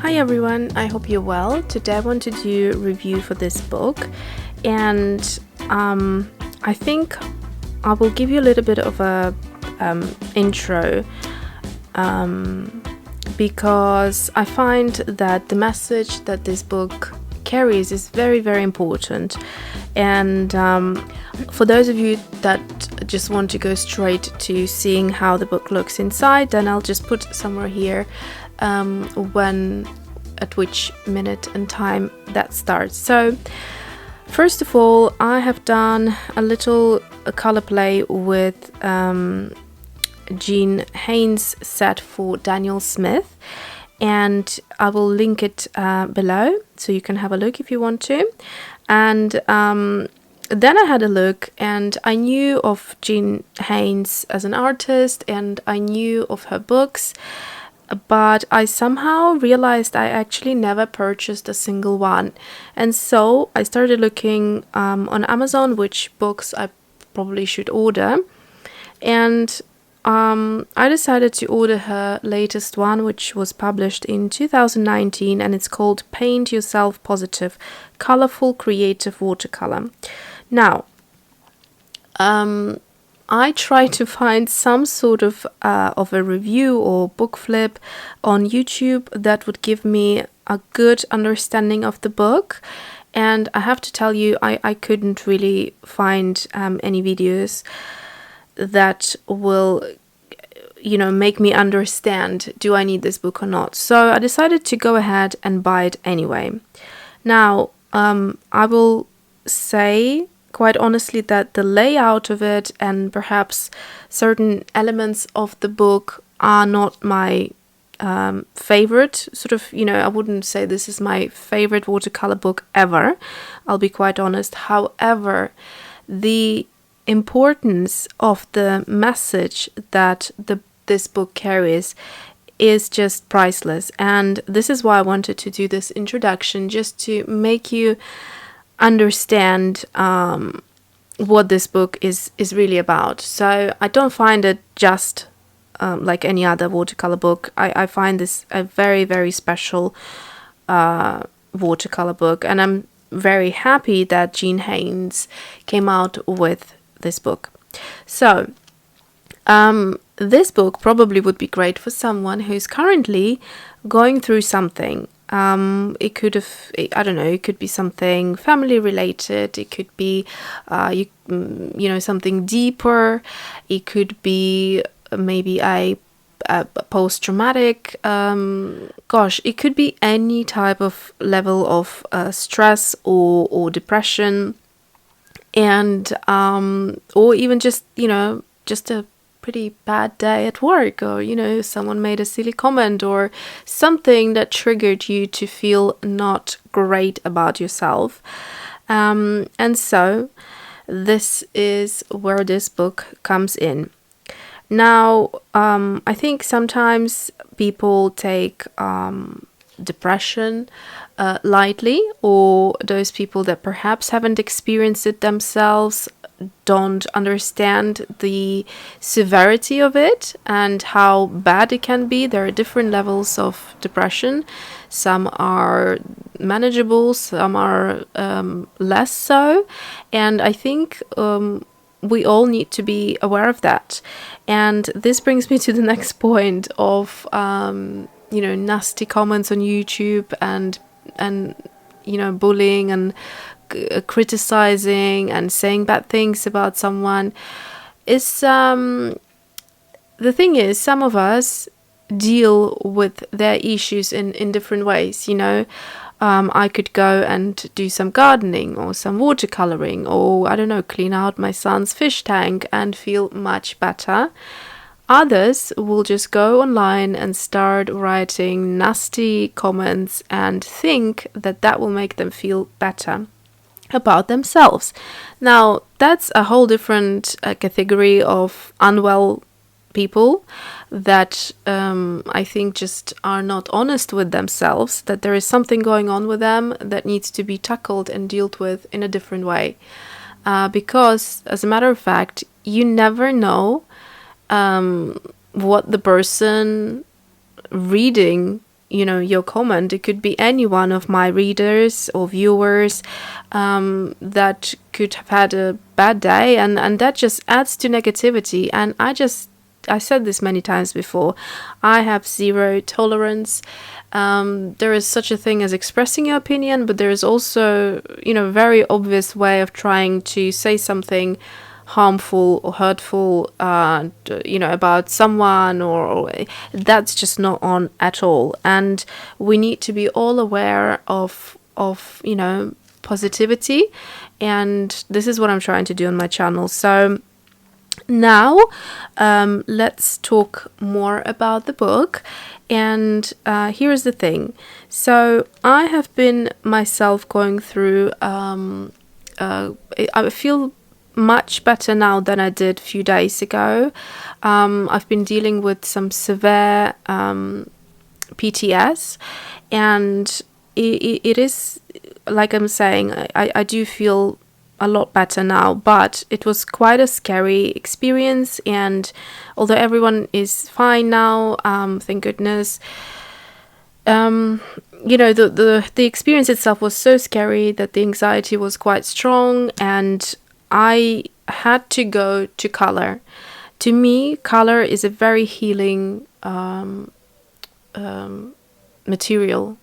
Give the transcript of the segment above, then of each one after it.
Hi everyone, I hope you're well. Today I want to do a review for this book, and I think I will give you a little bit of a intro because I find that the message that this book carries is very, very important. And for those of you that just want to go straight to seeing how the book looks inside, then I'll just put somewhere here at which minute and time that starts. So first of all, I have done a little color play with Jean Haines set for Daniel Smith, and I will link it below so you can have a look if you want to. And then I had a look, and I knew of Jean Haines as an artist, and I knew of her books, but I somehow realized I actually never purchased a single one. And so I started looking on Amazon which books I probably should order, and I decided to order her latest one, which was published in 2019, and it's called Paint Yourself Positive, Colorful Creative Watercolor. Now, I tried to find some sort of a review or book flip on YouTube that would give me a good understanding of the book, and I have to tell you, I couldn't really find any videos that will, make me understand, do I need this book or not? So I decided to go ahead and buy it anyway. Now, I will say quite honestly that the layout of it and perhaps certain elements of the book are not my favorite. I wouldn't say this is my favorite watercolor book ever. I'll be quite honest. However, the importance of the message that this book carries is just priceless, and this is why I wanted to do this introduction, just to make you understand what this book is really about. So I don't find it just like any other watercolor book. I find this a very, very special watercolor book, and I'm very happy that Jean Haines came out with this book. So this book probably would be great for someone who's currently going through something. It could be something family related. It could be, something deeper. It could be maybe a post-traumatic. It could be any type of level of stress or depression, and or even just a pretty bad day at work, or someone made a silly comment or something that triggered you to feel not great about yourself, and so this is where this book comes in. Now, I think sometimes people take depression lightly, or those people that perhaps haven't experienced it themselves don't understand the severity of it and how bad it can be. There are different levels of depression. Some are manageable, some are less so, and I think we all need to be aware of that. And this brings me to the next point of nasty comments on YouTube and bullying and criticizing and saying bad things about someone. Is the thing is, some of us deal with their issues in different ways. I could go and do some gardening or some watercoloring, or clean out my son's fish tank and feel much better. Others will just go online and start writing nasty comments and think that will make them feel better about themselves. Now, that's a whole different category of unwell people that I think just are not honest with themselves, that there is something going on with them that needs to be tackled and dealt with in a different way. Because, as a matter of fact, you never know what the person reading your comment. It could be any one of my readers or viewers that could have had a bad day, and that just adds to negativity. And I said this many times before, I have zero tolerance. There is such a thing as expressing your opinion, but there is also, a very obvious way of trying to say something harmful or hurtful, about someone, or that's just not on at all. And we need to be all aware of positivity, and this is what I'm trying to do on my channel. So now let's talk more about the book. And here's the thing. So I have been myself going through I feel much better now than I did a few days ago. I've been dealing with some severe PTS, and it is, like I'm saying, I do feel a lot better now, but it was quite a scary experience. And although everyone is fine now, thank goodness, the experience itself was so scary that the anxiety was quite strong, and I had to go to color. To me, color is a very healing material,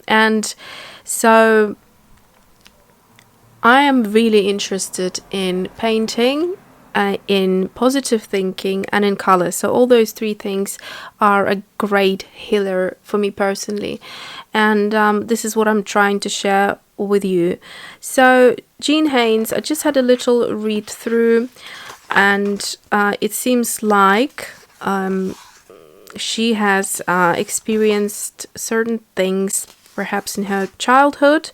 and so I am really interested in painting, in positive thinking, and in color. So all those three things are a great healer for me personally, and this is what I'm trying to share with you. So Jean Haines, I just had a little read through, and it seems like she has experienced certain things perhaps in her childhood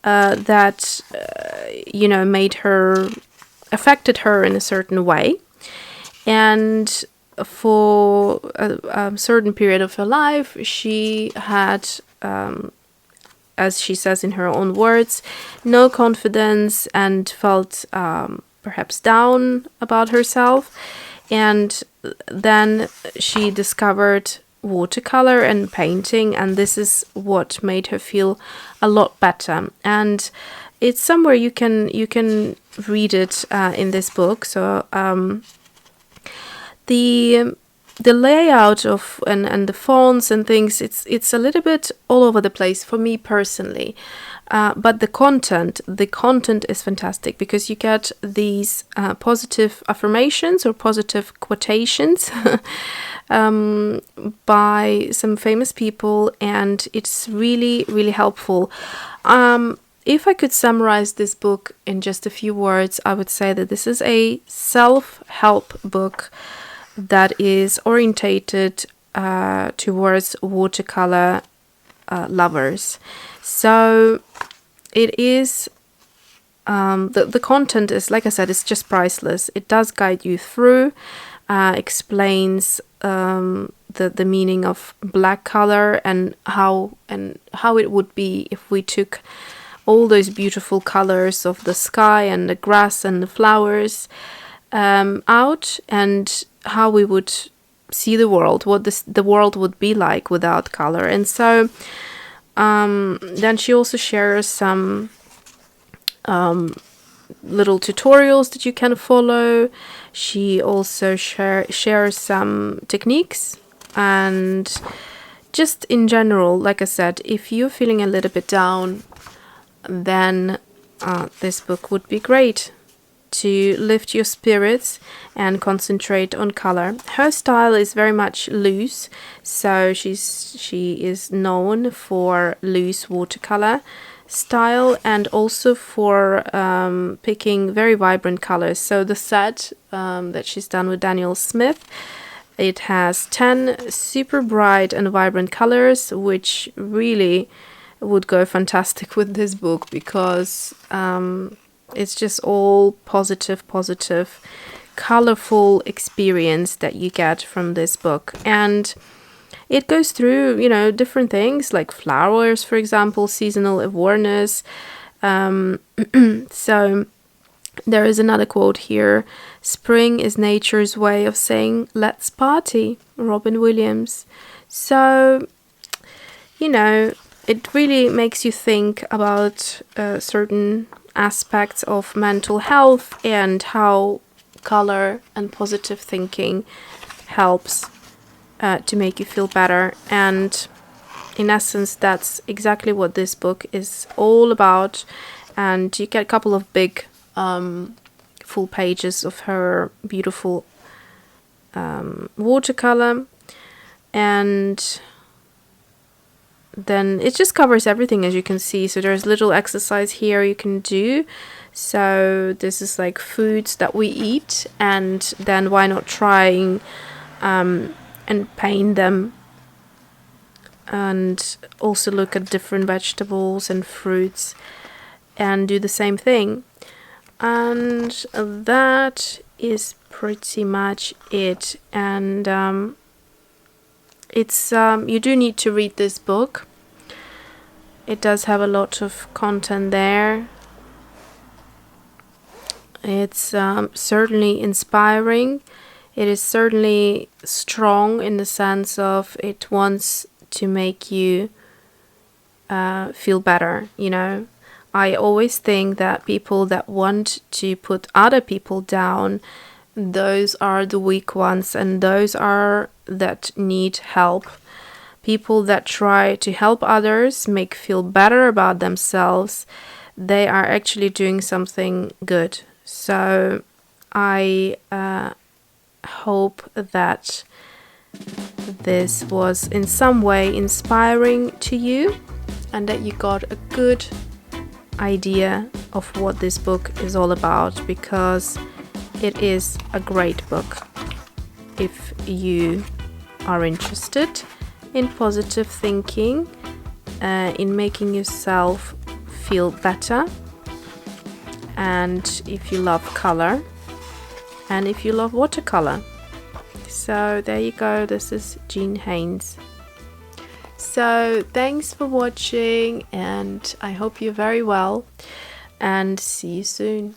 that affected her in a certain way, and for a certain period of her life she had, as she says in her own words, no confidence and felt perhaps down about herself. And then she discovered watercolor and painting, and this is what made her feel a lot better. And it's somewhere you can read it in this book. So the layout of and the fonts and things, it's a little bit all over the place for me personally, but the content is fantastic, because you get these positive affirmations or positive quotations by some famous people, and it's really, really helpful. If I could summarize this book in just a few words, I would say that this is a self-help book that is orientated towards watercolor lovers. So it is, the content is, like I said, it's just priceless. It does guide you through, explains the meaning of black color and how it would be if we took all those beautiful colors of the sky and the grass and the flowers out, and how we would see the world, what the world would be like without color. And so then she also shares some little tutorials that you can follow. She also shares some techniques, and just in general, like I said, if you're feeling a little bit down, then this book would be great to lift your spirits and concentrate on color. Her style is very much loose, so she is known for loose watercolor style, and also for picking very vibrant colors. So the set that she's done with Daniel Smith, it has 10 super bright and vibrant colors, which really would go fantastic with this book, because it's just all positive, colorful experience that you get from this book. And it goes through, different things like flowers, for example, seasonal awareness. So there is another quote here: "Spring is nature's way of saying, let's party," Robin Williams. So you know, it really makes you think about certain aspects of mental health and how color and positive thinking helps to make you feel better. And in essence, that's exactly what this book is all about. And you get a couple of big full pages of her beautiful watercolor, and then it just covers everything, as you can see. So there's little exercise here you can do. So this is like foods that we eat, and then why not trying and paint them, and also look at different vegetables and fruits and do the same thing. And that is pretty much it. And it's you do need to read this book. It does have a lot of content there. It's certainly inspiring. It is certainly strong in the sense of it wants to make you feel better, you know. I always think that people that want to put other people down, those are the weak ones, and those are that need help. People that try to help others, make feel better about themselves, they are actually doing something good. So I hope that this was in some way inspiring to you, and that you got a good idea of what this book is all about, because it is a great book if you are interested in positive thinking, in making yourself feel better, and if you love color, and if you love watercolor. So there you go, this is Jean Haines. So thanks for watching, and I hope you're very well, and see you soon.